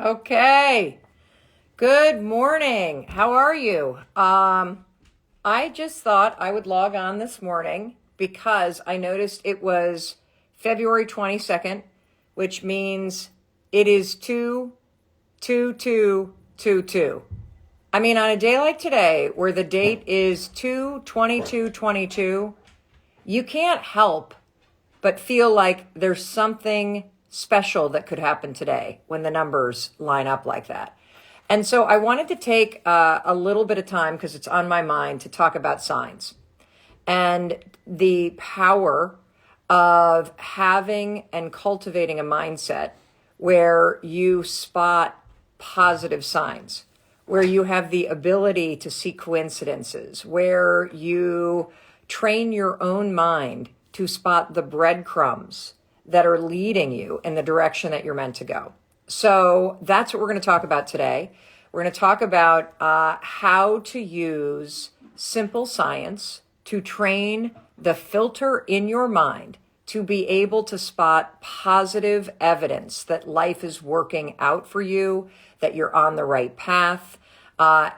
Okay. Good morning. How are you? I just thought I would log on this morning because I noticed it was February 22nd, which means it is 2/22/22. I mean, on a day like today, where the date is 2/22/22, you can't help but feel like there's something special that could happen today when the numbers line up like that. And so I wanted to take a little bit of time because it's on my mind to talk about signs and the power of having and cultivating a mindset where you spot positive signs, where you have the ability to see coincidences, where you train your own mind to spot the breadcrumbs that are leading you in the direction that you're meant to go. So that's what we're going to talk about today. We're going to talk about how to use simple science to train the filter in your mind to be able to spot positive evidence that life is working out for you, that you're on the right path.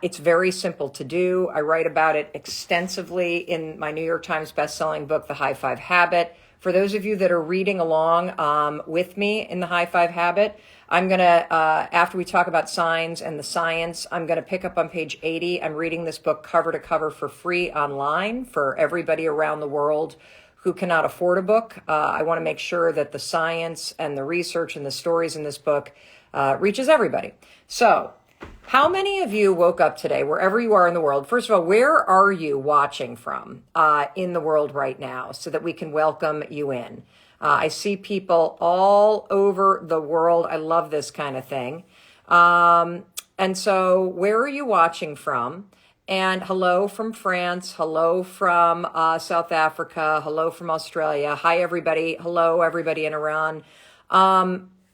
It's very simple to do. I write about it extensively in my New York Times bestselling book, The High Five Habit. For those of you that are reading along with me in The High Five Habit, I'm going to, after we talk about signs and the science, I'm going to pick up on page 80. I'm reading this book cover to cover for free online for everybody around the world who cannot afford a book. I want to make sure that the science and the research and the stories in this book reaches everybody. So, how many of you woke up today, wherever you are in the world? First of all, where are you watching from in the world right now so that we can welcome you in? I see people all over the world. I love this kind of thing. And so where are you watching from? And hello from France. Hello from South Africa. Hello from Australia. Hi, everybody. Hello, everybody in Iran.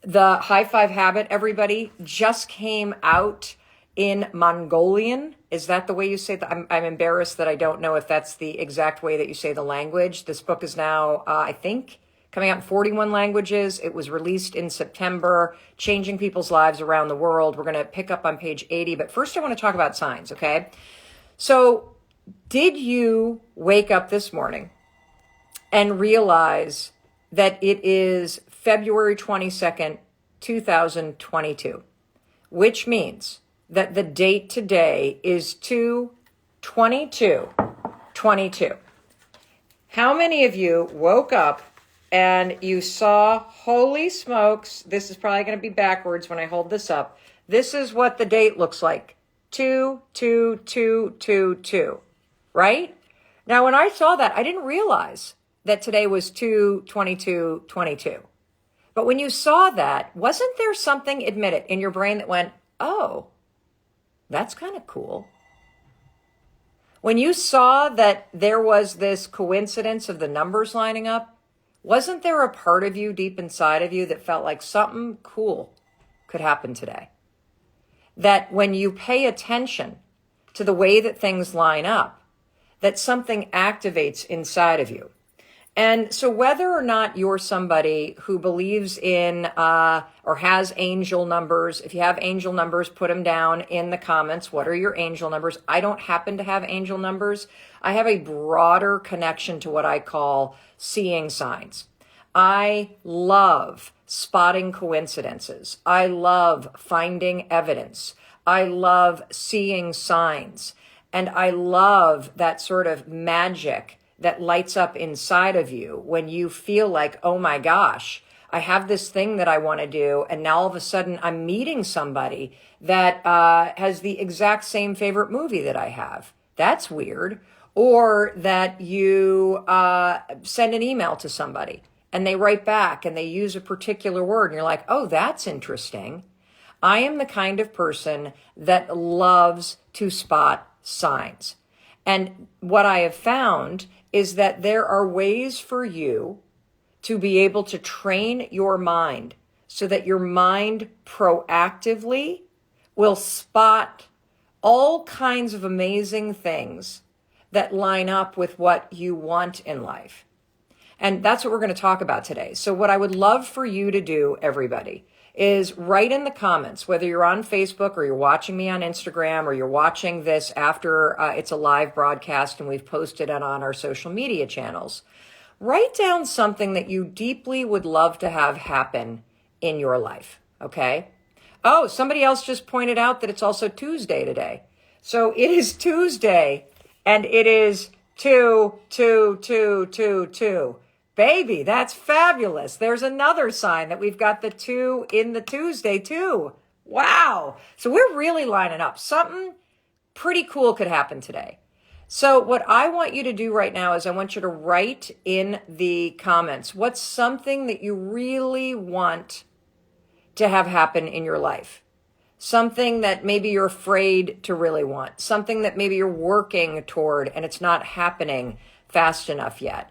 The High Five Habit, everybody, just came out in Mongolian. Is that the way you say that? I'm embarrassed that I don't know if that's the exact way that you say the language. This book is now, I think, coming out in 41 languages. It was released in September, changing people's lives around the world. We're going to pick up on page 80. But first, I want to talk about signs, okay? So, did you wake up this morning and realize that it is February 22nd, 2022, which means that the date today is 2/22/22. How many of you woke up and you saw, holy smokes, this is probably going to be backwards when I hold this up. This is what the date looks like. 2/22/22, right? Now, when I saw that, I didn't realize that today was 2/22/22. But when you saw that, wasn't there something, admit it, in your brain that went, oh, that's kind of cool? When you saw that there was this coincidence of the numbers lining up, wasn't there a part of you deep inside of you that felt like something cool could happen today? That when you pay attention to the way that things line up, that something activates inside of you. And so whether or not you're somebody who believes in or has angel numbers, if you have angel numbers, put them down in the comments. What are your angel numbers? I don't happen to have angel numbers. I have a broader connection to what I call seeing signs. I love spotting coincidences. I love finding evidence. I love seeing signs. And I love that sort of magic that lights up inside of you when you feel like, oh my gosh, I have this thing that I want to do. And now all of a sudden I'm meeting somebody that has the exact same favorite movie that I have. That's weird. Or that you send an email to somebody and they write back and they use a particular word and you're like, oh, that's interesting. I am the kind of person that loves to spot signs. And what I have found is that there are ways for you to be able to train your mind so that your mind proactively will spot all kinds of amazing things that line up with what you want in life. And that's what we're going to talk about today. So what I would love for you to do, everybody, is write in the comments, whether you're on Facebook or you're watching me on Instagram or you're watching this after it's a live broadcast and we've posted it on our social media channels. Write down something that you deeply would love to have happen in your life, okay? Oh, somebody else just pointed out that it's also Tuesday today. So it is Tuesday, and it is 2, 2, 2, 2, 2. Baby, that's fabulous. There's another sign that we've got the 2 in the Tuesday too. Wow. So we're really lining up. Something pretty cool could happen today. So what I want you to do right now is I want you to write in the comments, what's something that you really want to have happen in your life? Something that maybe you're afraid to really want, something that maybe you're working toward and it's not happening fast enough yet.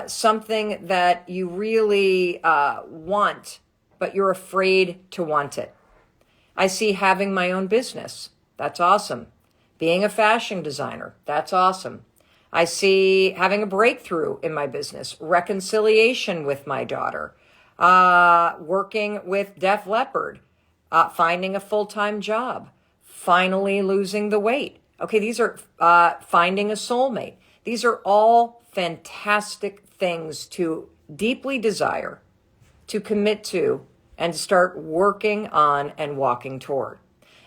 Something that you really want, but you're afraid to want it. I see having my own business. That's awesome. Being a fashion designer. That's awesome. I see having a breakthrough in my business, reconciliation with my daughter, working with Def Leppard, finding a full-time job, finally losing the weight. Okay, these are finding a soulmate. These are all fantastic things to deeply desire, to commit to, and start working on and walking toward.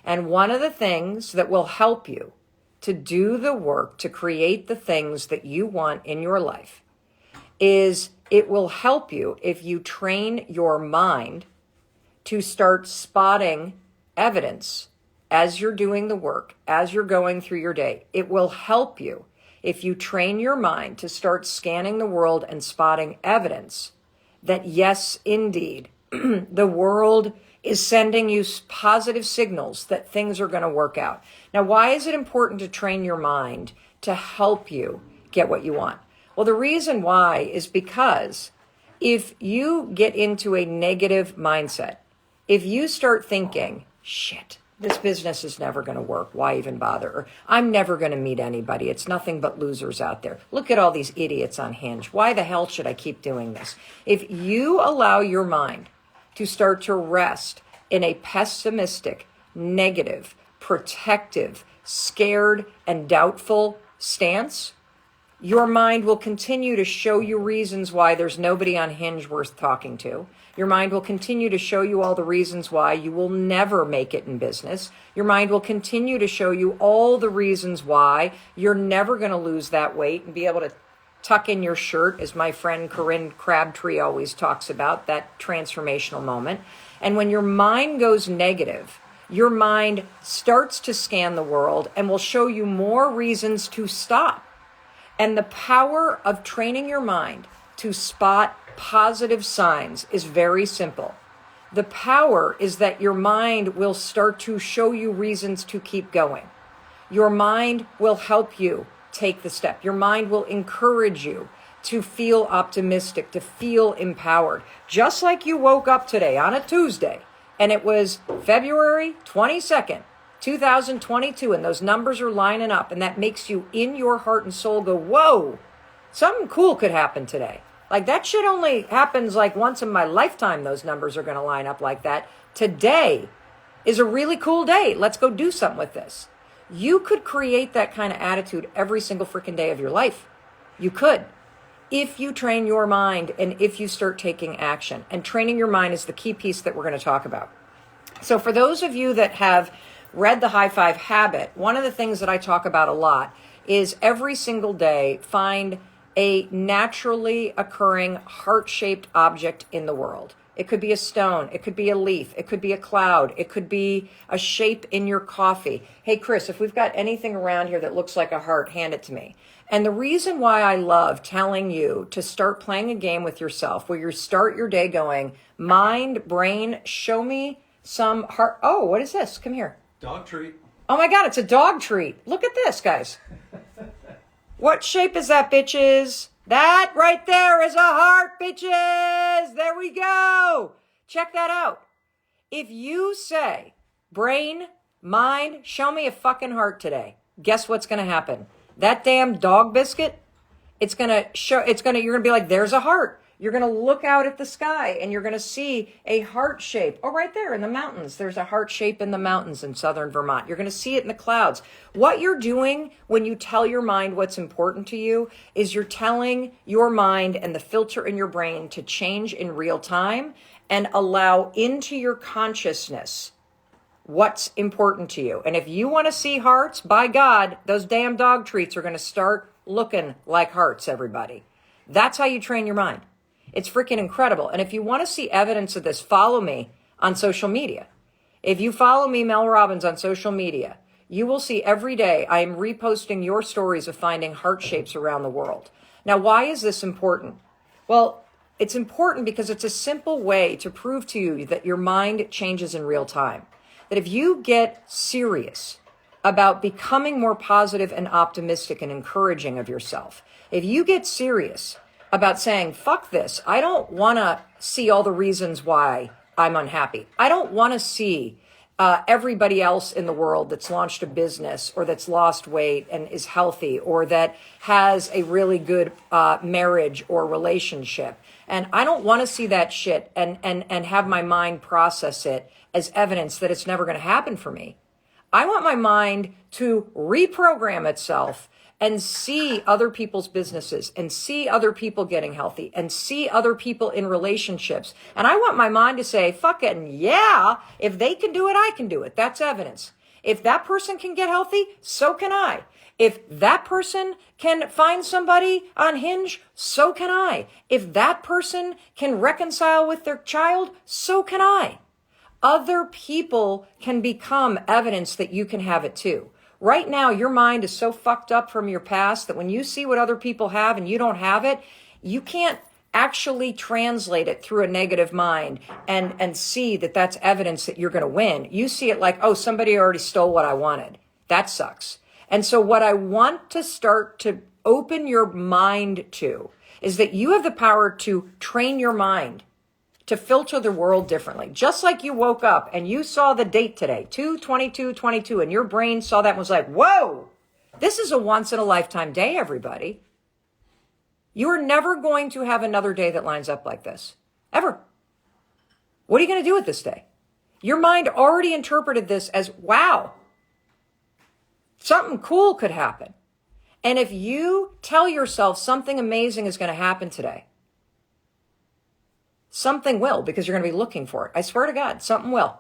And one of the things that will help you to do the work to create the things that you want in your life is it will help you if you train your mind to start spotting evidence as you're doing the work, as you're going through your day. It will help you if you train your mind to start scanning the world and spotting evidence that yes, indeed, the world is sending you positive signals that things are going to work out. Now, why is it important to train your mind to help you get what you want? Well, the reason why is because if you get into a negative mindset, if you start thinking, shit, this business is never going to work. Why even bother? Or I'm never going to meet anybody. It's nothing but losers out there. Look at all these idiots on Hinge. Why the hell should I keep doing this? If you allow your mind to start to rest in a pessimistic, negative, protective, scared, and doubtful stance, your mind will continue to show you reasons why there's nobody on Hinge worth talking to. Your mind will continue to show you all the reasons why you will never make it in business. Your mind will continue to show you all the reasons why you're never going to lose that weight and be able to tuck in your shirt, as my friend Corinne Crabtree always talks about, that transformational moment. And when your mind goes negative, your mind starts to scan the world and will show you more reasons to stop. And the power of training your mind to spot positive signs is very simple. The power is that your mind will start to show you reasons to keep going. Your mind will help you take the step. Your mind will encourage you to feel optimistic, to feel empowered. Just like you woke up today on a Tuesday and it was February 22nd, 2022, and those numbers are lining up, and that makes you in your heart and soul go, whoa, something cool could happen today. Like that shit only happens like once in my lifetime, those numbers are going to line up like that. Today is a really cool day. Let's go do something with this. You could create that kind of attitude every single freaking day of your life. You could. If you train your mind and if you start taking action. And training your mind is the key piece that we're going to talk about. So for those of you that have read The High Five Habit, one of the things that I talk about a lot is every single day find a naturally occurring heart-shaped object in the world. It could be a stone. It could be a leaf. It could be a cloud. It could be a shape in your coffee. Hey, Chris, if we've got anything around here that looks like a heart, hand it to me. And the reason why I love telling you to start playing a game with yourself where you start your day going, mind, brain, show me some heart. Oh, what is this? Come here. Dog treat. Oh my God, it's a dog treat. Look at this, guys. What shape is that, bitches? That right there is a heart, bitches. There we go. Check that out. If you say, brain, mind, show me a fucking heart today, guess what's going to happen? That damn dog biscuit you're going to be like, there's a heart. You're going to look out at the sky and you're going to see a heart shape. Oh, right there in the mountains. There's a heart shape in the mountains in southern Vermont. You're going to see it in the clouds. What you're doing when you tell your mind what's important to you is you're telling your mind and the filter in your brain to change in real time and allow into your consciousness what's important to you. And if you want to see hearts, by God, those damn dog treats are going to start looking like hearts, everybody. That's how you train your mind. It's freaking incredible. And if you want to see evidence of this, follow me on social media. If you follow me, Mel Robbins, on social media, you will see every day I am reposting your stories of finding heart shapes around the world. Now, why is this important? Well, it's important because it's a simple way to prove to you that your mind changes in real time. That if you get serious about becoming more positive and optimistic and encouraging of yourself, if you get serious about saying, fuck this, I don't want to see all the reasons why I'm unhappy. I don't want to see everybody else in the world that's launched a business or that's lost weight and is healthy or that has a really good marriage or relationship. And I don't want to see that shit and have my mind process it as evidence that it's never going to happen for me. I want my mind to reprogram itself and see other people's businesses and see other people getting healthy and see other people in relationships. And I want my mind to say, fucking yeah, if they can do it, I can do it. That's evidence. If that person can get healthy, so can I. If that person can find somebody on Hinge, so can I. If that person can reconcile with their child, so can I. Other people can become evidence that you can have it too. Right now, your mind is so fucked up from your past that when you see what other people have and you don't have it, you can't actually translate it through a negative mind and see that that's evidence that you're going to win. You see it like, oh, somebody already stole what I wanted. That sucks. And so what I want to start to open your mind to is that you have the power to train your mind to filter the world differently. Just like you woke up and you saw the date today, 2/22/22, and your brain saw that and was like, whoa, this is a once in a lifetime day, everybody. You are never going to have another day that lines up like this, ever. What are you going to do with this day? Your mind already interpreted this as, wow, something cool could happen. And if you tell yourself something amazing is going to happen today, something will, because you're going to be looking for it. I swear to God, something will.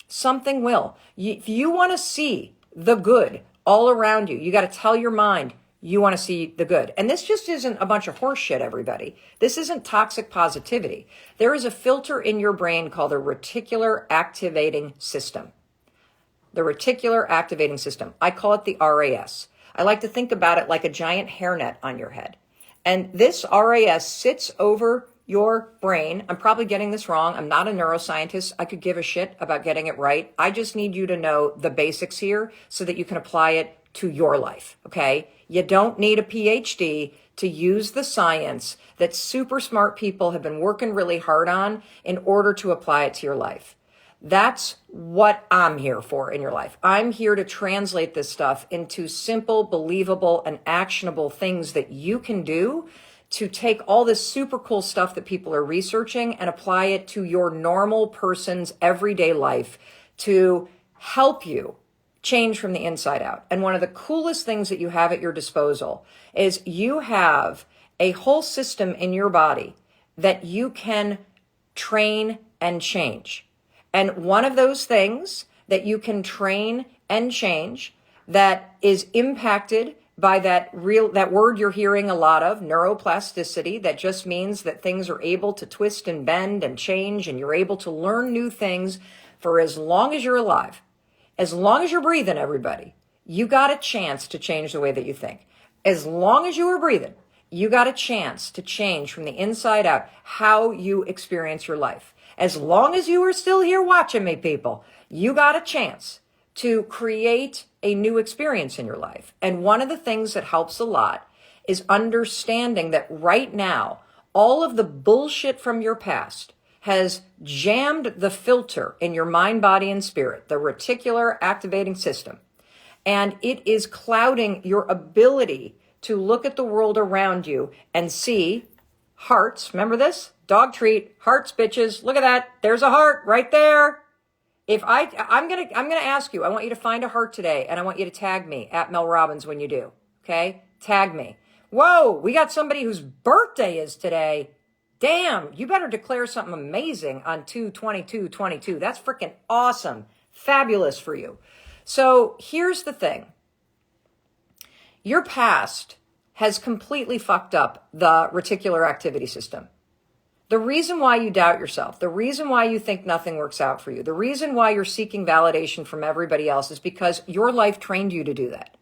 Something will. If you want to see the good all around you, you got to tell your mind you want to see the good. And this just isn't a bunch of horse shit, everybody. This isn't toxic positivity. There is a filter in your brain called the reticular activating system. The reticular activating system. I call it the RAS. I like to think about it like a giant hairnet on your head. And this RAS sits over your brain. I'm probably getting this wrong. I'm not a neuroscientist. I could give a shit about getting it right. I just need you to know the basics here so that you can apply it to your life, okay? You don't need a PhD to use the science that super smart people have been working really hard on in order to apply it to your life. That's what I'm here for in your life. I'm here to translate this stuff into simple, believable, and actionable things that you can do to take all this super cool stuff that people are researching and apply it to your normal person's everyday life to help you change from the inside out. And one of the coolest things that you have at your disposal is you have a whole system in your body that you can train and change. And one of those things that you can train and change that is impacted by that word you're hearing a lot of, neuroplasticity, that just means that things are able to twist and bend and change, and you're able to learn new things for as long as you're alive. As long as you're breathing, everybody, you got a chance to change the way that you think. As long as you are breathing, you got a chance to change from the inside out how you experience your life. As long as you are still here watching me, people, you got a chance to create a new experience in your life. And one of the things that helps a lot is understanding that right now, all of the bullshit from your past has jammed the filter in your mind, body, and spirit, the reticular activating system. And it is clouding your ability to look at the world around you and see hearts. Remember this? Dog treat, hearts, bitches. Look at that. There's a heart right there. I'm going to ask you, I want you to find a heart today, and I want you to tag me at Mel Robbins when you do. Okay? Tag me. Whoa, we got somebody whose birthday is today. Damn, you better declare something amazing on 2/22/22. That's freaking awesome. Fabulous for you. So here's the thing. Your past has completely fucked up the reticular activity system. The reason why you doubt yourself, the reason why you think nothing works out for you, the reason why you're seeking validation from everybody else is because your life trained you to do that.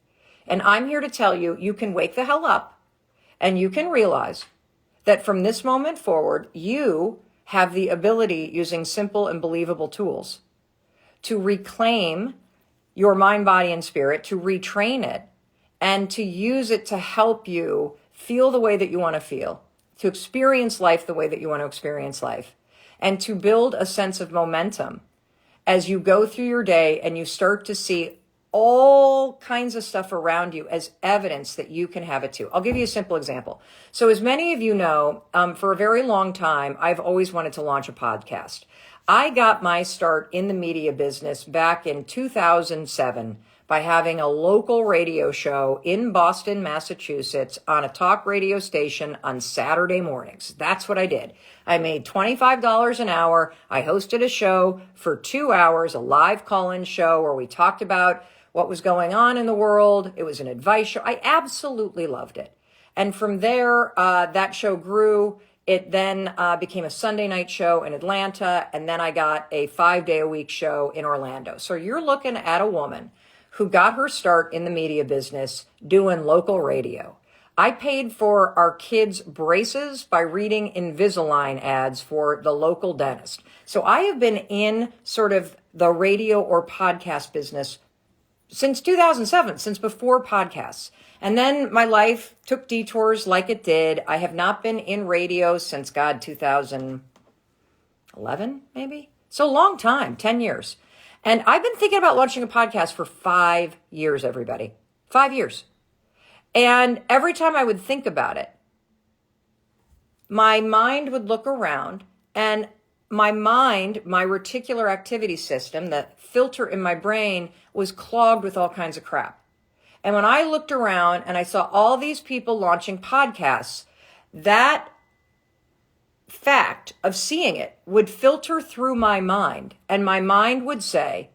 And I'm here to tell you, you can wake the hell up and you can realize that from this moment forward, you have the ability, using simple and believable tools, to reclaim your mind, body, and spirit, to retrain it, and to use it to help you feel the way that you want to feel, to experience life the way that you want to experience life, and to build a sense of momentum as you go through your day and you start to see all kinds of stuff around you as evidence that you can have it too. I'll give you a simple example. So as many of you know, for a very long time, I've always wanted to launch a podcast. I got my start in the media business back in 2007 by having a local radio show in Boston, Massachusetts on a talk radio station on Saturday mornings. That's what I did. I made $25 an hour. I hosted a show for 2 hours, a live call-in show where we talked about what was going on in the world. It was an advice show. I absolutely loved it. And from there, that show grew. It then became a Sunday night show in Atlanta. And then I got a 5-day-a-week show in Orlando. So you're looking at a woman who got her start in the media business doing local radio. I paid for our kids' braces by reading Invisalign ads for the local dentist. So I have been in sort of the radio or podcast business since 2007, since before podcasts. And then my life took detours like it did. I have not been in radio since, 2011, maybe? So a long time, 10 years. And I've been thinking about launching a podcast for 5 years, everybody. 5 years. And every time I would think about it, my mind would look around and my reticular activity system, the filter in my brain, was clogged with all kinds of crap. And when I looked around and I saw all these people launching podcasts, that fact of seeing it would filter through my mind, and my mind would say,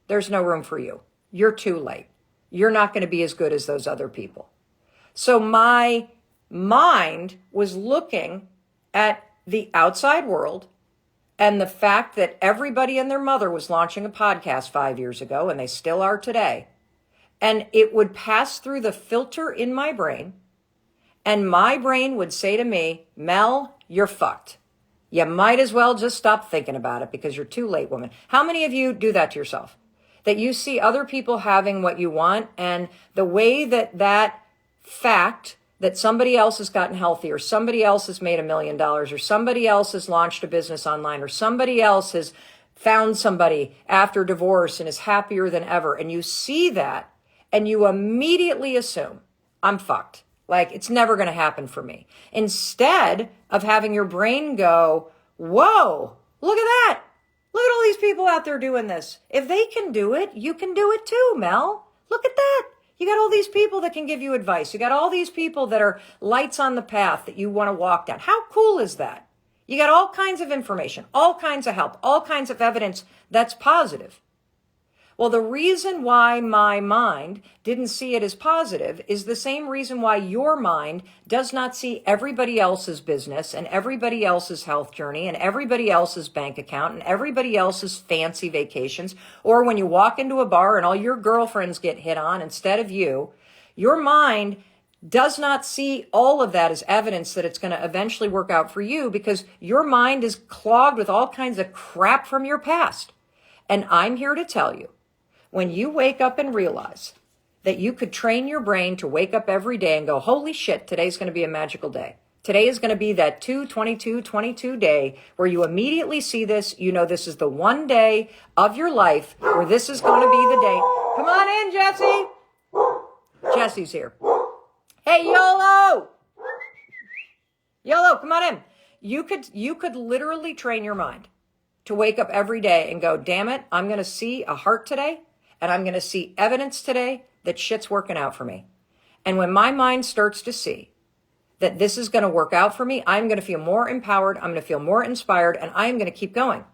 there's no room for you. You're too late. You're not going to be as good as those other people. So my mind was looking at the outside world and the fact that everybody and their mother was launching a podcast 5 years ago, and they still are today. And it would pass through the filter in my brain, and my brain would say to me, Mel, you're fucked. You might as well just stop thinking about it because you're too late, woman. How many of you do that to yourself? That you see other people having what you want, and the way that fact that somebody else has gotten healthy, or somebody else has made $1 million, or somebody else has launched a business online, or somebody else has found somebody after divorce and is happier than ever, and you see that and you immediately assume, I'm fucked. Like, it's never going to happen for me. Instead of having your brain go, whoa, look at that. Look at all these people out there doing this. If they can do it, you can do it too, Mel. Look at that. You got all these people that can give you advice. You got all these people that are lights on the path that you want to walk down. How cool is that? You got all kinds of information, all kinds of help, all kinds of evidence that's positive. Well, the reason why my mind didn't see it as positive is the same reason why your mind does not see everybody else's business and everybody else's health journey and everybody else's bank account and everybody else's fancy vacations. Or when you walk into a bar and all your girlfriends get hit on instead of you, your mind does not see all of that as evidence that it's going to eventually work out for you, because your mind is clogged with all kinds of crap from your past. And I'm here to tell you, when you wake up and realize that you could train your brain to wake up every day and go, holy shit, today's going to be a magical day. Today is going to be that 2/22/22 day where you immediately see this. You know, this is the one day of your life where this is going to be the day. Come on in, Jesse. Jesse's here. Hey, YOLO! YOLO, come on in. You could literally train your mind to wake up every day and go, damn it, I'm going to see a heart today, and I'm going to see evidence today that shit's working out for me. And when my mind starts to see that this is going to work out for me, I'm going to feel more empowered, I'm going to feel more inspired, and I am going to keep going.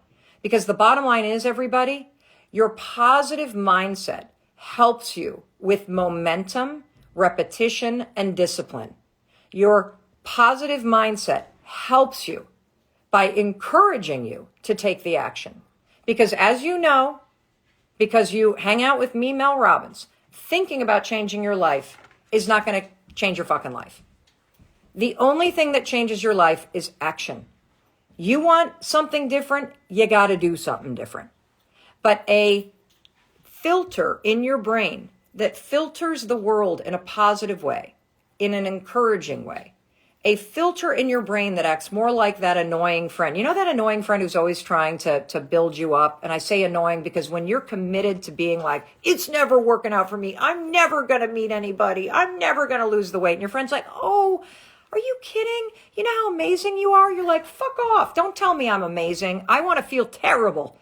Because the bottom line is, everybody, your positive mindset helps you with momentum, repetition, and discipline. Your positive mindset helps you by encouraging you to take the action. Because as you know, because you hang out with me, Mel Robbins, thinking about changing your life is not going to change your fucking life. The only thing that changes your life is action. You want something different, you got to do something different. But a filter in your brain that filters the world in a positive way, in an encouraging way, a filter in your brain that acts more like that annoying friend. You know that annoying friend who's always trying to build you up? And I say annoying because when you're committed to being like, it's never working out for me, I'm never going to meet anybody, I'm never going to lose the weight. And your friend's like, oh, are you kidding? You know how amazing you are? You're like, fuck off. Don't tell me I'm amazing. I want to feel terrible.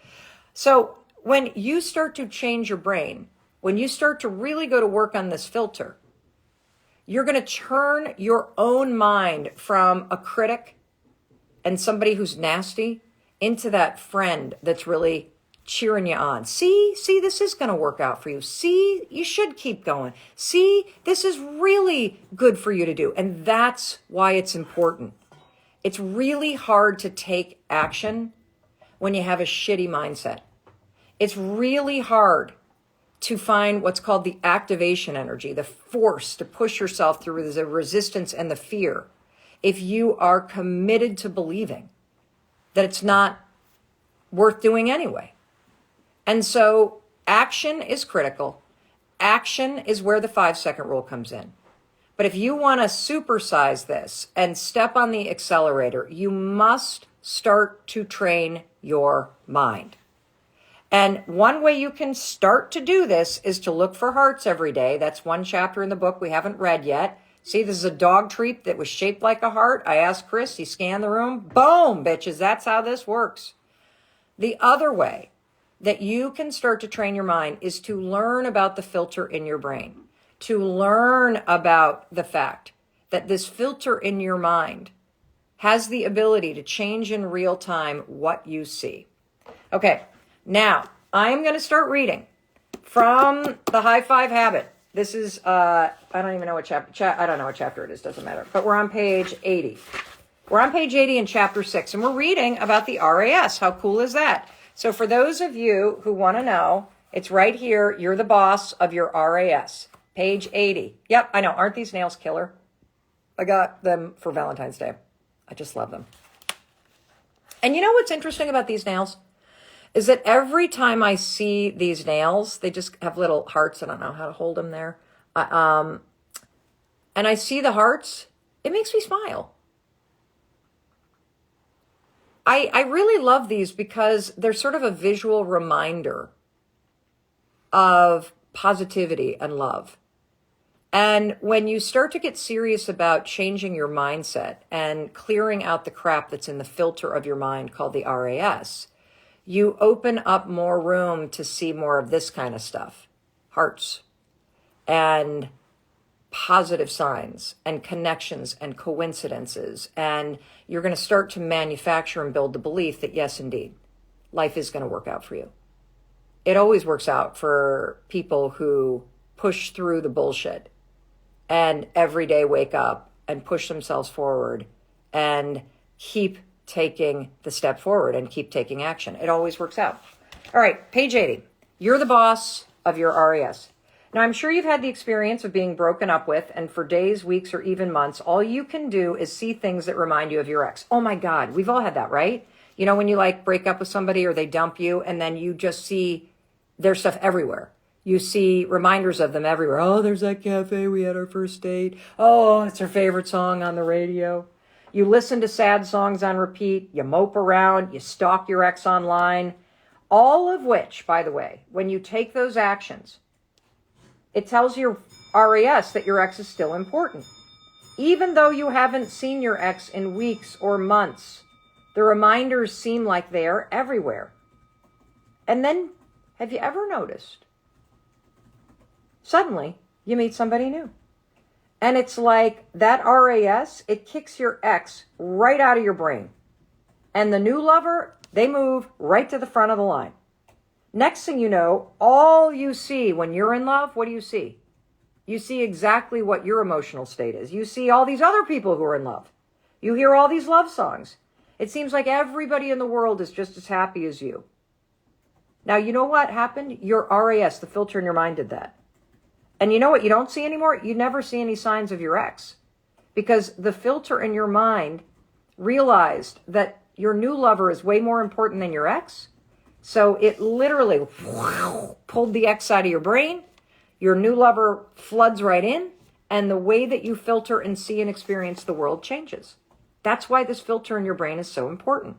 So when you start to change your brain, when you start to really go to work on this filter, you're going to turn your own mind from a critic and somebody who's nasty into that friend that's really cheering you on. See, this is going to work out for you. See, you should keep going. See, this is really good for you to do. And that's why it's important. It's really hard to take action when you have a shitty mindset. It's really hard to find what's called the activation energy, the force to push yourself through the resistance and the fear, if you are committed to believing that it's not worth doing anyway. And so action is critical. Action is where the 5-second rule comes in. But if you want to supersize this and step on the accelerator, you must start to train your mind. And one way you can start to do this is to look for hearts every day. That's one chapter in the book we haven't read yet. See, this is a dog treat that was shaped like a heart. I asked Chris, he scanned the room. Boom, bitches, that's how this works. The other way that you can start to train your mind is to learn about the filter in your brain, to learn about the fact that this filter in your mind has the ability to change in real time what you see. Okay. Now, I'm going to start reading from the High Five Habit. This is, I don't even know what chapter, I don't know what chapter it is, doesn't matter. But we're on page 80. We're on page 80 in chapter 6, and we're reading about the RAS. How cool is that? So for those of you who want to know, it's right here. You're the boss of your RAS. Page 80. Yep, I know. Aren't these nails killer? I got them for Valentine's Day. I just love them. And you know what's interesting about these nails? Is that every time I see these nails, they just have little hearts. I don't know how to hold them there. And I see the hearts, it makes me smile. I really love these because they're sort of a visual reminder of positivity and love. And when you start to get serious about changing your mindset and clearing out the crap that's in the filter of your mind called the RAS, you open up more room to see more of this kind of stuff, hearts and positive signs and connections and coincidences. And you're going to start to manufacture and build the belief that, yes, indeed, life is going to work out for you. It always works out for people who push through the bullshit and every day wake up and push themselves forward and keep taking the step forward and keep taking action. It always works out. All right, page 80. You're the boss of your RAS. Now, I'm sure you've had the experience of being broken up with, and for days, weeks, or even months, all you can do is see things that remind you of your ex. Oh my God, we've all had that, right? You know, when you like break up with somebody or they dump you, and then you just see their stuff everywhere. You see reminders of them everywhere. Oh, there's that cafe we had our first date. Oh, it's her favorite song on the radio. You listen to sad songs on repeat, you mope around, you stalk your ex online, all of which, by the way, when you take those actions, it tells your RAS that your ex is still important. Even though you haven't seen your ex in weeks or months, the reminders seem like they are everywhere. And then, have you ever noticed? Suddenly, you meet somebody new. And it's like that RAS, it kicks your ex right out of your brain. And the new lover, they move right to the front of the line. Next thing you know, all you see when you're in love, what do you see? You see exactly what your emotional state is. You see all these other people who are in love. You hear all these love songs. It seems like everybody in the world is just as happy as you. Now, you know what happened? Your RAS, the filter in your mind, did that. And you know what you don't see anymore? You never see any signs of your ex. Because the filter in your mind realized that your new lover is way more important than your ex. So it literally pulled the ex out of your brain. Your new lover floods right in. And the way that you filter and see and experience the world changes. That's why this filter in your brain is so important.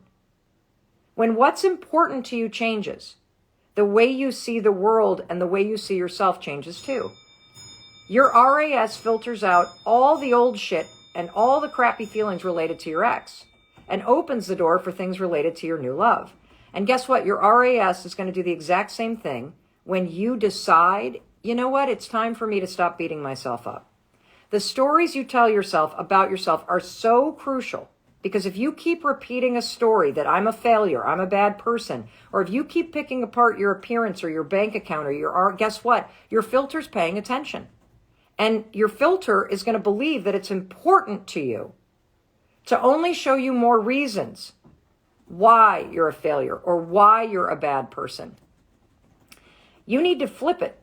When what's important to you changes, the way you see the world and the way you see yourself changes too. Your RAS filters out all the old shit and all the crappy feelings related to your ex and opens the door for things related to your new love. And guess what? Your RAS is going to do the exact same thing when you decide, you know what? It's time for me to stop beating myself up. The stories you tell yourself about yourself are so crucial because if you keep repeating a story that I'm a failure, I'm a bad person, or if you keep picking apart your appearance or your bank account or your, guess what? Your filter's paying attention. And your filter is going to believe that it's important to you to only show you more reasons why you're a failure or why you're a bad person. You need to flip it.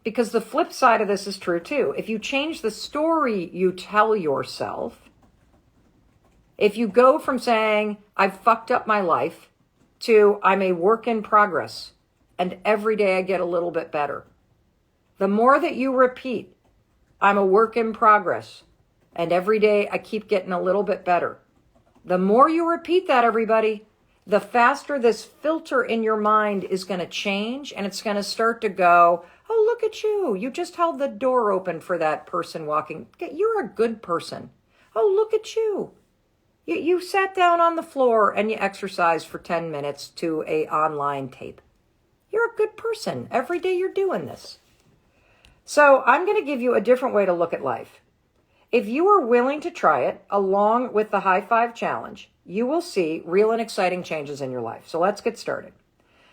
Because the flip side of this is true too. If you change the story you tell yourself, if you go from saying, I've fucked up my life, to I'm a work in progress, and every day I get a little bit better. The more that you repeat, I'm a work in progress, and every day I keep getting a little bit better. The more you repeat that, everybody, the faster this filter in your mind is going to change, and it's going to start to go, oh, look at you. You just held the door open for that person walking. You're a good person. Oh, look at you. You sat down on the floor and you exercised for 10 minutes to a online tape. You're a good person. Every day you're doing this. So I'm going to give you a different way to look at life. If you are willing to try it along with the High Five Challenge, you will see real and exciting changes in your life. So let's get started.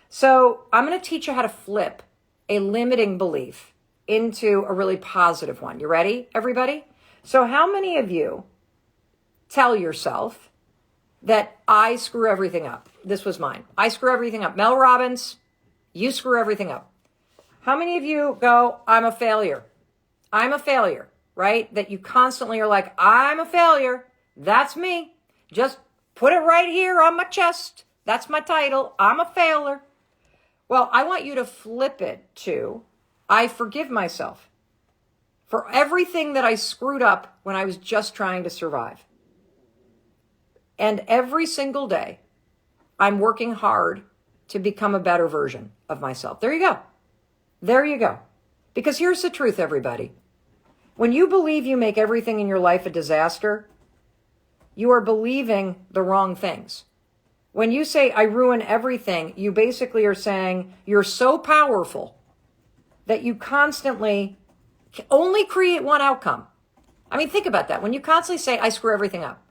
So I'm going to teach you how to flip a limiting belief into a really positive one. You ready, everybody? So how many of you tell yourself that I screw everything up? This was mine. I screw everything up. Mel Robbins, you screw everything up. How many of you go, I'm a failure? I'm a failure, right? That you constantly are like, I'm a failure. That's me. Just put it right here on my chest. That's my title. I'm a failure. Well, I want you to flip it to, I forgive myself for everything that I screwed up when I was just trying to survive. And every single day, I'm working hard to become a better version of myself. There you go. There you go. Because here's the truth, everybody. When you believe you make everything in your life a disaster, you are believing the wrong things. When you say, I ruin everything, you basically are saying you're so powerful that you constantly only create one outcome. I mean, think about that. When you constantly say, I screw everything up,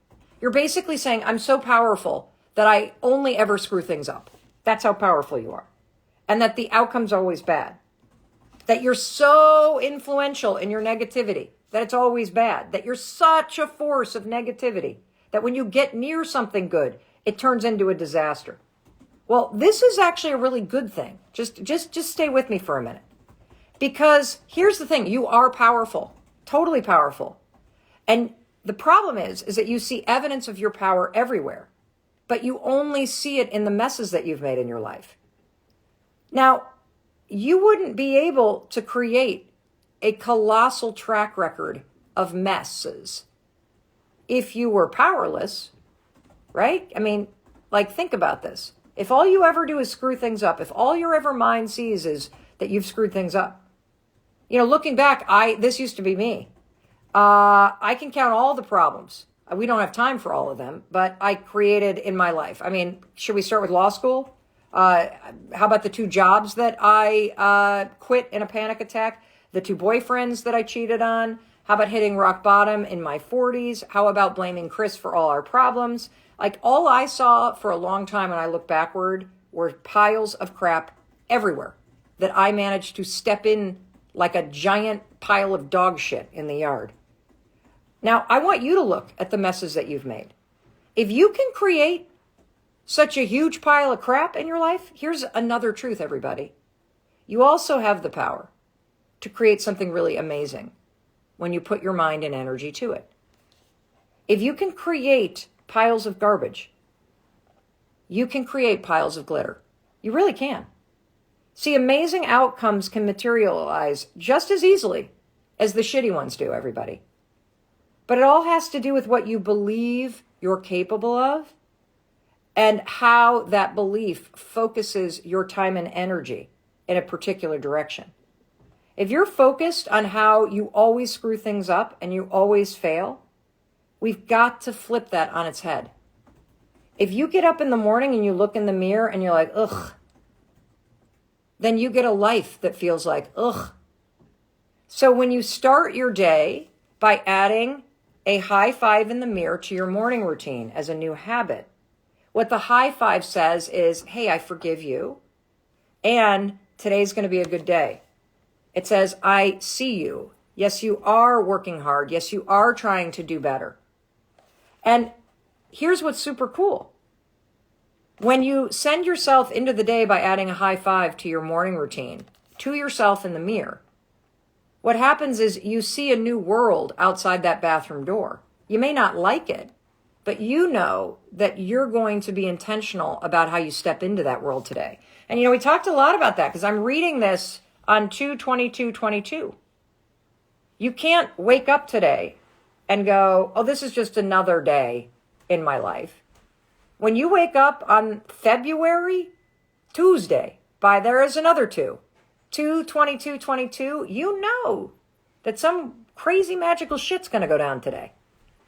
you're basically saying, I'm so powerful that I only ever screw things up. That's how powerful you are. And that the outcome's always bad. That you're so influential in your negativity that it's always bad. That you're such a force of negativity that when you get near something good, it turns into a disaster. Well, this is actually a really good thing. Just stay with me for a minute. Because here's the thing, you are powerful, totally powerful. And the problem is that you see evidence of your power everywhere, but you only see it in the messes that you've made in your life. Now, you wouldn't be able to create a colossal track record of messes if you were powerless. Right? I mean, like, think about this. If all you ever do is screw things up, if all your ever mind sees is that you've screwed things up, you know, looking back, this used to be me. I can count all the problems. We don't have time for all of them, but I created in my life. I mean, should we start with law school? How about the 2 jobs that I quit in a panic attack? The 2 boyfriends that I cheated on? How about hitting rock bottom in my 40s? How about blaming Chris for all our problems? Like, all I saw for a long time when I look backward were piles of crap everywhere that I managed to step in like a giant pile of dog shit in the yard. Now, I want you to look at the messes that you've made. If you can create such a huge pile of crap in your life, here's another truth, everybody. You also have the power to create something really amazing when you put your mind and energy to it. If you can create piles of garbage, you can create piles of glitter. You really can. See, amazing outcomes can materialize just as easily as the shitty ones do, everybody. But it all has to do with what you believe you're capable of and how that belief focuses your time and energy in a particular direction. If you're focused on how you always screw things up and you always fail, we've got to flip that on its head. If you get up in the morning and you look in the mirror and you're like, ugh, then you get a life that feels like, ugh. So when you start your day by adding a high five in the mirror to your morning routine as a new habit, what the high five says is, hey, I forgive you, and today's going to be a good day. It says, I see you. Yes, you are working hard. Yes, you are trying to do better. And here's what's super cool. When you send yourself into the day by adding a high five to your morning routine, to yourself in the mirror, what happens is you see a new world outside that bathroom door. You may not like it, but you know that you're going to be intentional about how you step into that world today. And, we talked a lot about that because I'm reading this on 2/22/22. You can't wake up today and go, oh, this is just another day in my life. When you wake up on February, Tuesday, there is another 2/22/22, you know that some crazy magical shit's going to go down today.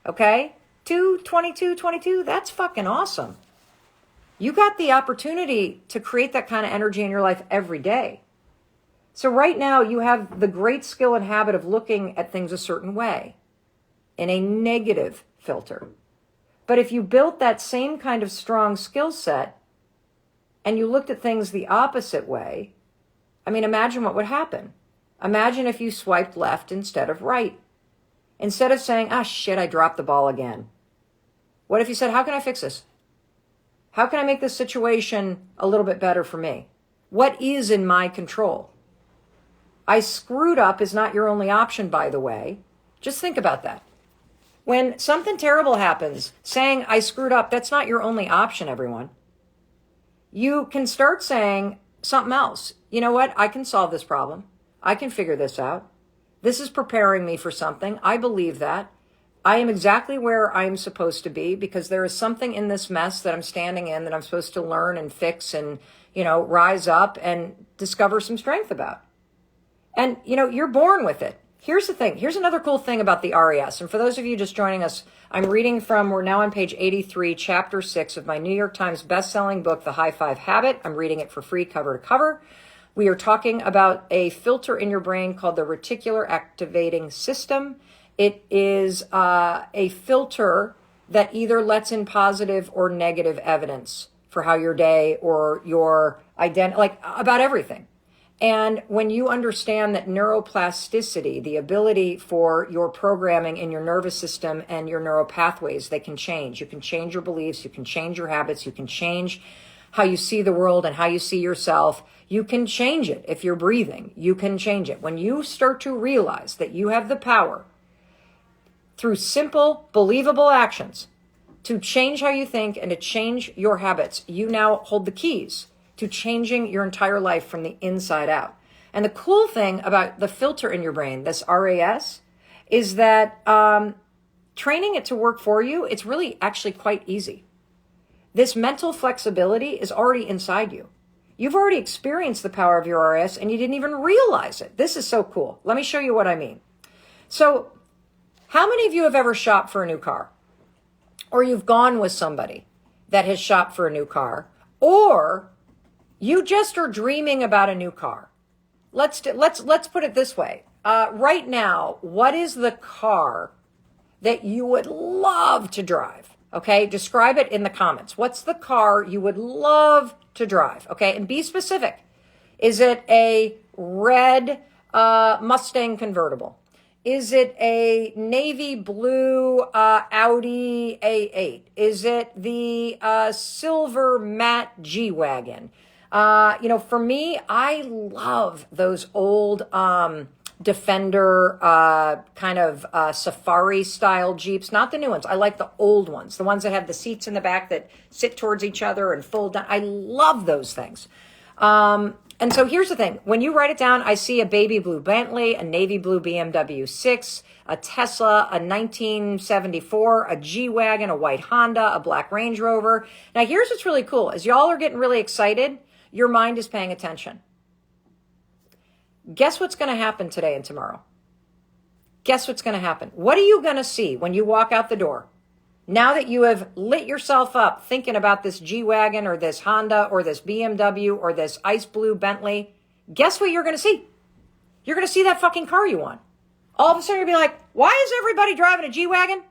Okay? 2/22/22, that's fucking awesome. You got the opportunity to create that kind of energy in your life every day. So right now you have the great skill and habit of looking at things a certain way, in a negative filter. But if you built that same kind of strong skill set and you looked at things the opposite way, imagine what would happen. Imagine if you swiped left instead of right. Instead of saying, shit, I dropped the ball again. What if you said, how can I fix this? How can I make this situation a little bit better for me? What is in my control? I screwed up is not your only option, by the way. Just think about that. When something terrible happens, saying I screwed up, that's not your only option, everyone. You can start saying something else. You know what? I can solve this problem. I can figure this out. This is preparing me for something. I believe that. I am exactly where I'm supposed to be because there is something in this mess that I'm standing in that I'm supposed to learn and fix and, rise up and discover some strength about. And, you're born with it. Here's the thing. Here's another cool thing about the RES. And for those of you just joining us, we're now on page 83, chapter 6 of my New York Times bestselling book, The High Five Habit. I'm reading it for free cover to cover. We are talking about a filter in your brain called the reticular activating system. It is a filter that either lets in positive or negative evidence for how your day or your identity, about everything. And when you understand that neuroplasticity, the ability for your programming in your nervous system and your neural pathways, they can change. You can change your beliefs, you can change your habits, you can change how you see the world and how you see yourself. You can change it if you're breathing. You can change it. When you start to realize that you have the power through simple, believable actions to change how you think and to change your habits, you now hold the keys to changing your entire life from the inside out. And the cool thing about the filter in your brain, this RAS, is that training it to work for you, it's really actually quite easy. This mental flexibility is already inside you. You've already experienced the power of your RAS and you didn't even realize it. This is so cool. Let me show you what I mean. So How many of you have ever shopped for a new car? Or you've gone with somebody that has shopped for a new car? Or you just are dreaming about a new car? Let's put it this way. Right now, what is the car that you would love to drive? Okay, describe it in the comments. What's the car you would love to drive? Okay, and be specific. Is it a red Mustang convertible? Is it a navy blue Audi A8? Is it the silver matte G-Wagon? For me, I love those old Defender kind of safari style Jeeps, not the new ones. I like the old ones, the ones that have the seats in the back that sit towards each other and fold down. I love those things. And so here's the thing. When you write it down, I see a baby blue Bentley, a navy blue BMW 6, a Tesla, a 1974, a G-Wagon, a white Honda, a black Range Rover. Now, here's what's really cool. As y'all are getting really excited, your mind is paying attention. Guess what's going to happen today and tomorrow? Guess what's going to happen? What are you going to see when you walk out the door? Now that you have lit yourself up thinking about this G-Wagon or this Honda or this BMW or this ice blue Bentley, guess what you're going to see? You're going to see that fucking car you want. All of a sudden you'll be like, why is everybody driving a G-Wagon?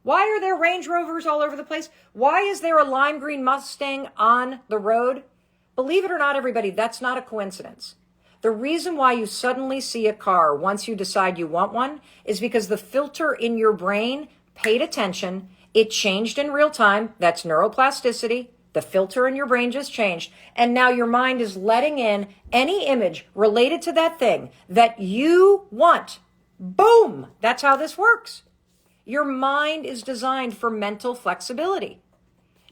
Why are there Range Rovers all over the place? Why is there a lime green Mustang on the road? Believe it or not, everybody, that's not a coincidence. The reason why you suddenly see a car once you decide you want one is because the filter in your brain paid attention. It changed in real time. That's neuroplasticity. The filter in your brain just changed. And now your mind is letting in any image related to that thing that you want. Boom! That's how this works. Your mind is designed for mental flexibility.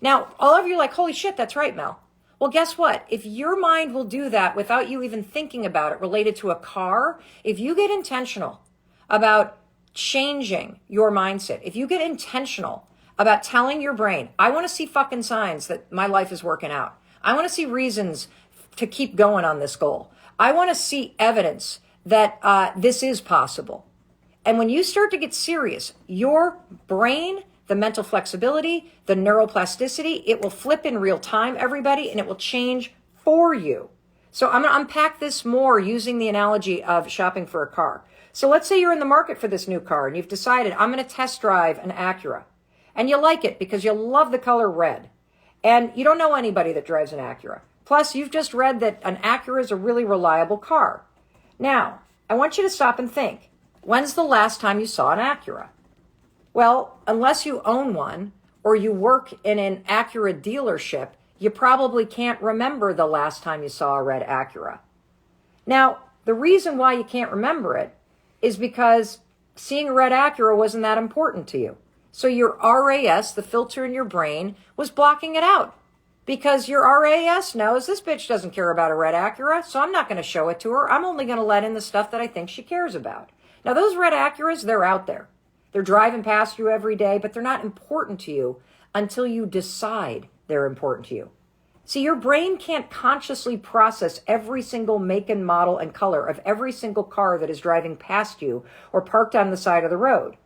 Now, all of you are like, holy shit, that's right, Mel. Well, guess what? If your mind will do that without you even thinking about it related to a car, if you get intentional about changing your mindset, if you get intentional about telling your brain, I want to see fucking signs that my life is working out. I want to see reasons to keep going on this goal. I want to see evidence that this is possible. And when you start to get serious, your brain, the mental flexibility, the neuroplasticity, it will flip in real time, everybody, and it will change for you. So I'm going to unpack this more using the analogy of shopping for a car. So let's say you're in the market for this new car and you've decided, I'm going to test drive an Acura. And you like it because you love the color red. And you don't know anybody that drives an Acura. Plus, you've just read that an Acura is a really reliable car. Now, I want you to stop and think. When's the last time you saw an Acura? Well, unless you own one or you work in an Acura dealership, you probably can't remember the last time you saw a red Acura. Now, the reason why you can't remember it is because seeing a red Acura wasn't that important to you. So your RAS, the filter in your brain, was blocking it out because your RAS knows this bitch doesn't care about a red Acura, so I'm not going to show it to her. I'm only going to let in the stuff that I think she cares about. Now, those red Acuras, they're out there. They're driving past you every day, but they're not important to you until you decide they're important to you. See, your brain can't consciously process every single make and model and color of every single car that is driving past you or parked on the side of the road.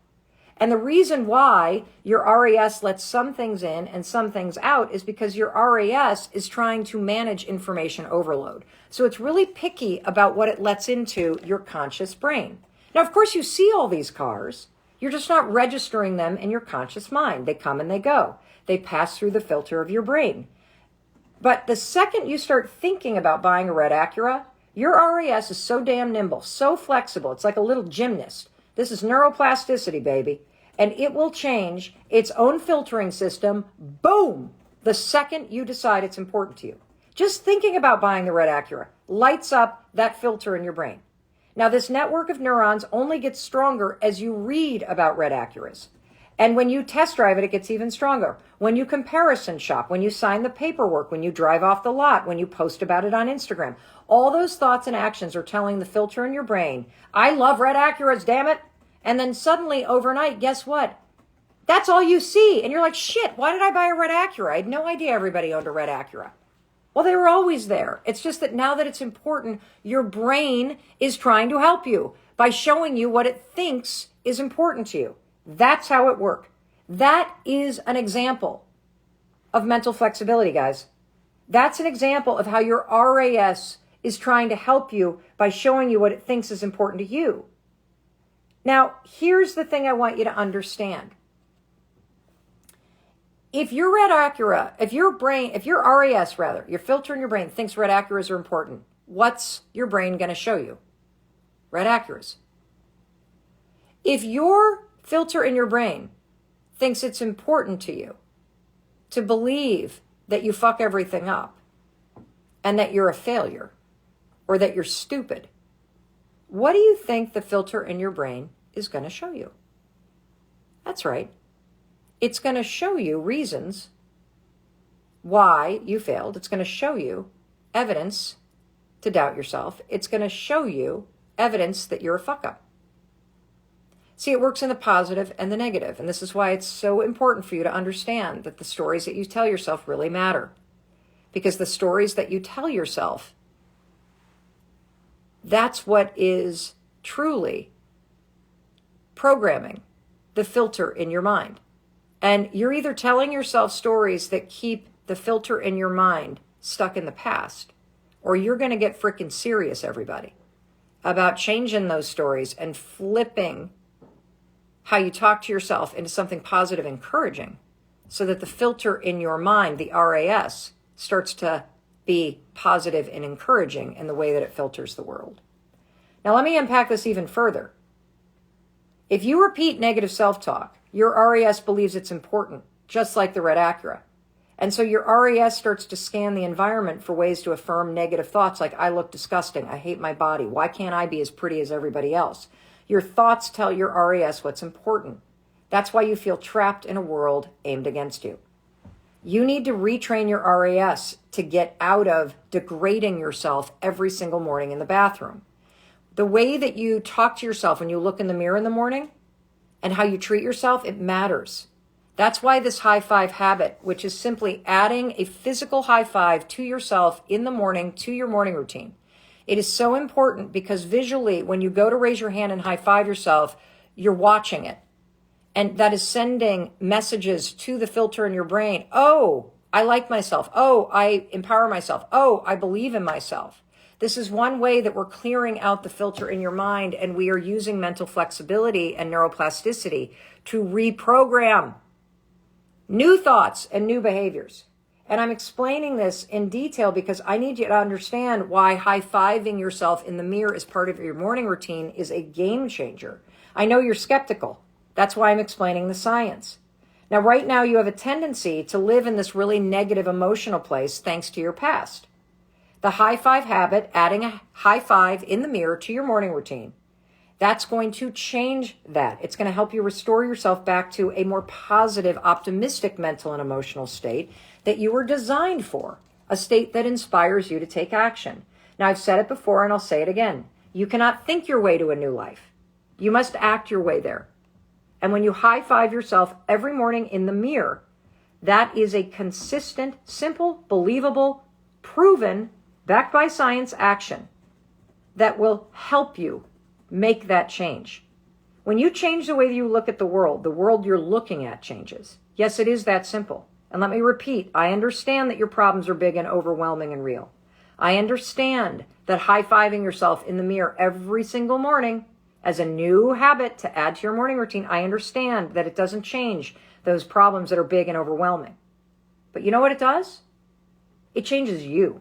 And the reason why your RAS lets some things in and some things out is because your RAS is trying to manage information overload. So it's really picky about what it lets into your conscious brain. Now, of course, you see all these cars. You're just not registering them in your conscious mind. They come and they go. They pass through the filter of your brain. But the second you start thinking about buying a red Acura, your RAS is so damn nimble, so flexible. It's like a little gymnast. This is neuroplasticity, baby. And it will change its own filtering system, boom, the second you decide it's important to you. Just thinking about buying the red Acura lights up that filter in your brain. Now, this network of neurons only gets stronger as you read about red Acuras. And when you test drive it, it gets even stronger. When you comparison shop, when you sign the paperwork, when you drive off the lot, when you post about it on Instagram, all those thoughts and actions are telling the filter in your brain, I love red Acuras, damn it. And then suddenly, overnight, guess what? That's all you see. And you're like, shit, why did I buy a red Acura? I had no idea everybody owned a red Acura. Well, they were always there. It's just that now that it's important, your brain is trying to help you by showing you what it thinks is important to you. That's how it works. That is an example of mental flexibility, guys. That's an example of how your RAS is trying to help you by showing you what it thinks is important to you. Now, here's the thing I want you to understand. If your RAS, your filter in your brain thinks red Acuras are important, what's your brain going to show you? Red Acuras. If your filter in your brain thinks it's important to you to believe that you fuck everything up and that you're a failure or that you're stupid, what do you think the filter in your brain is going to show you? That's right. It's going to show you reasons why you failed. It's going to show you evidence to doubt yourself. It's going to show you evidence that you're a fuck up. See, it works in the positive and the negative. And this is why it's so important for you to understand that the stories that you tell yourself really matter. Because the stories that you tell yourself, that's what is truly programming the filter in your mind. And you're either telling yourself stories that keep the filter in your mind stuck in the past, or you're going to get freaking serious, everybody, about changing those stories and flipping how you talk to yourself into something positive, encouraging, so that the filter in your mind, the RAS, starts to be positive and encouraging in the way that it filters the world. Now, let me unpack this even further. If you repeat negative self-talk, your RAS believes it's important, just like the red Acura. And so your RAS starts to scan the environment for ways to affirm negative thoughts like, I look disgusting, I hate my body, why can't I be as pretty as everybody else? Your thoughts tell your RAS what's important. That's why you feel trapped in a world aimed against you. You need to retrain your RAS to get out of degrading yourself every single morning in the bathroom. The way that you talk to yourself when you look in the mirror in the morning and how you treat yourself, it matters. That's why this high five habit, which is simply adding a physical high five to yourself in the morning to your morning routine. It is so important because visually, when you go to raise your hand and high five yourself, you're watching it. And that is sending messages to the filter in your brain. Oh, I like myself. Oh, I empower myself. Oh, I believe in myself. This is one way that we're clearing out the filter in your mind, and we are using mental flexibility and neuroplasticity to reprogram new thoughts and new behaviors. And I'm explaining this in detail because I need you to understand why high-fiving yourself in the mirror as part of your morning routine is a game changer. I know you're skeptical. That's why I'm explaining the science. Now, right now, you have a tendency to live in this really negative emotional place thanks to your past. The high five habit, adding a high five in the mirror to your morning routine, that's going to change that. It's going to help you restore yourself back to a more positive, optimistic mental and emotional state that you were designed for, a state that inspires you to take action. Now, I've said it before and I'll say it again. You cannot think your way to a new life. You must act your way there. And when you high five yourself every morning in the mirror, that is a consistent, simple, believable, proven, backed by science action that will help you make that change. When you change the way you look at the world you're looking at changes. Yes, it is that simple. And let me repeat, I understand that your problems are big and overwhelming and real. I understand that high-fiving yourself in the mirror every single morning as a new habit to add to your morning routine, I understand that it doesn't change those problems that are big and overwhelming. But you know what it does? It changes you.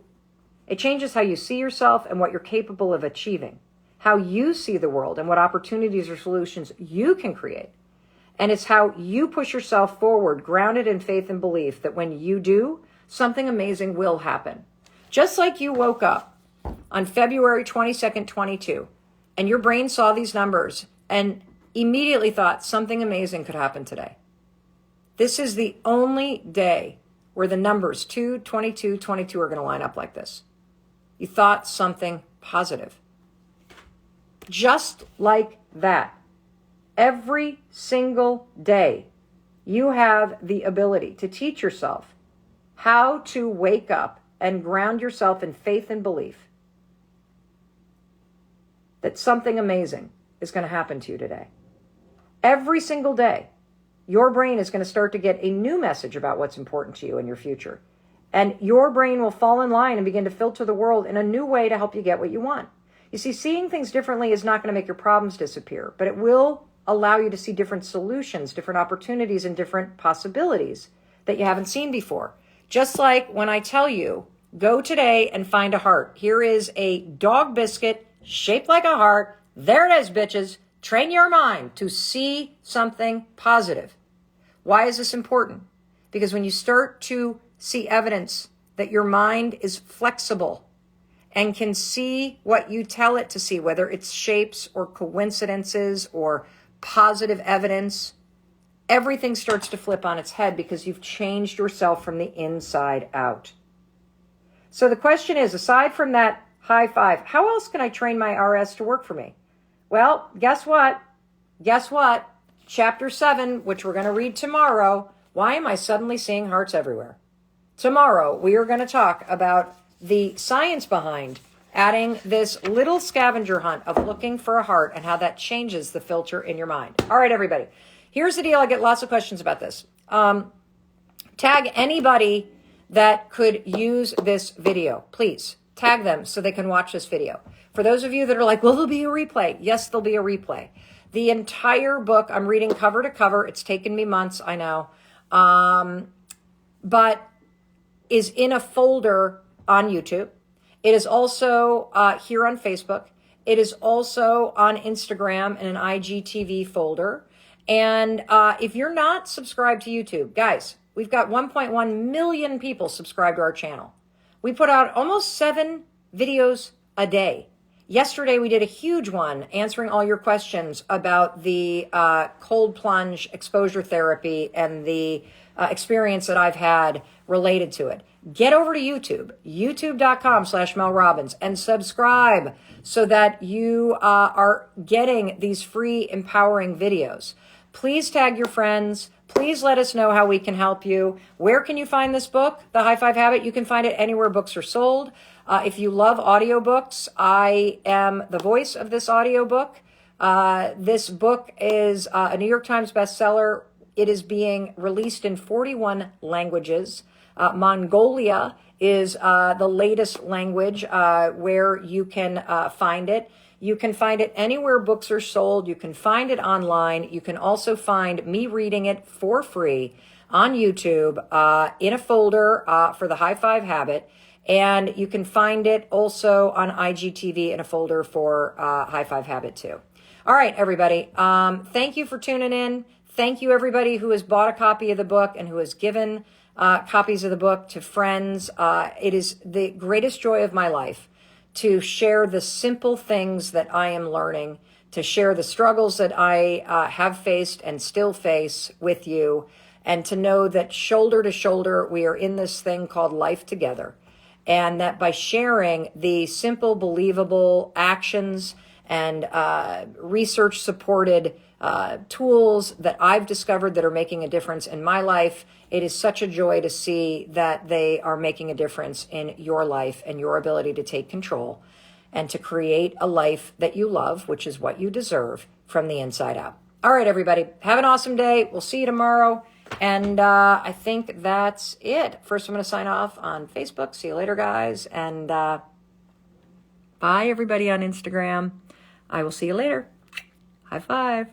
It changes how you see yourself and what you're capable of achieving, how you see the world and what opportunities or solutions you can create. And it's how you push yourself forward, grounded in faith and belief that when you do, something amazing will happen. Just like you woke up on February 22nd, 22, and your brain saw these numbers and immediately thought something amazing could happen today. This is the only day where the numbers 2, 22, 22 are going to line up like this. You thought something positive. Just like that. Every single day, you have the ability to teach yourself how to wake up and ground yourself in faith and belief that something amazing is going to happen to you today. Every single day, your brain is going to start to get a new message about what's important to you in your future. And your brain will fall in line and begin to filter the world in a new way to help you get what you want. You see, seeing things differently is not going to make your problems disappear, but it will allow you to see different solutions, different opportunities, and different possibilities that you haven't seen before. Just like when I tell you, go today and find a heart. Here is a dog biscuit shaped like a heart. There it is, bitches. Train your mind to see something positive. Why is this important? Because when you start to see evidence that your mind is flexible and can see what you tell it to see, whether it's shapes or coincidences or positive evidence, everything starts to flip on its head because you've changed yourself from the inside out. So the question is, aside from that high five, how else can I train my RS to work for me? Well, guess what? Chapter 7, which we're going to read tomorrow. Why am I suddenly seeing hearts everywhere? Tomorrow, we are going to talk about the science behind adding this little scavenger hunt of looking for a heart and how that changes the filter in your mind. All right, everybody. Here's the deal. I get lots of questions about this. Tag anybody that could use this video. Please tag them so they can watch this video. For those of you that are like, will there be a replay? Yes, there'll be a replay. The entire book, I'm reading cover to cover. It's taken me months, I know. But is in a folder on YouTube. It is also here on Facebook. It is also on Instagram in an IGTV folder. And if you're not subscribed to YouTube, guys, we've got 1.1 million people subscribed to our channel. We put out almost 7 videos a day. Yesterday, we did a huge one answering all your questions about the cold plunge exposure therapy and the experience that I've had related to it. Get over to YouTube, youtube.com/Mel Robbins, and subscribe so that you are getting these free empowering videos. Please tag your friends. Please let us know how we can help you. Where can you find this book, The High Five Habit? You can find it anywhere books are sold. If you love audiobooks, I am the voice of this audiobook. This book is a New York Times bestseller. It is being released in 41 languages. Mongolia is the latest language where you can find it. You can find it anywhere books are sold. You can find it online. You can also find me reading it for free on YouTube in a folder for the High Five Habit. And you can find it also on IGTV in a folder for High Five Habit too. All right, everybody. Thank you for tuning in. Thank you, everybody who has bought a copy of the book and who has given copies of the book to friends. It is the greatest joy of my life to share the simple things that I am learning, to share the struggles that I have faced and still face with you, and to know that shoulder to shoulder, we are in this thing called life together. And that by sharing the simple, believable actions and research-supported tools that I've discovered that are making a difference in my life, it is such a joy to see that they are making a difference in your life and your ability to take control and to create a life that you love, which is what you deserve from the inside out. All right, everybody, have an awesome day. We'll see you tomorrow. And I think that's it. First, I'm going to sign off on Facebook. See you later, guys. And bye, everybody on Instagram. I will see you later. High five.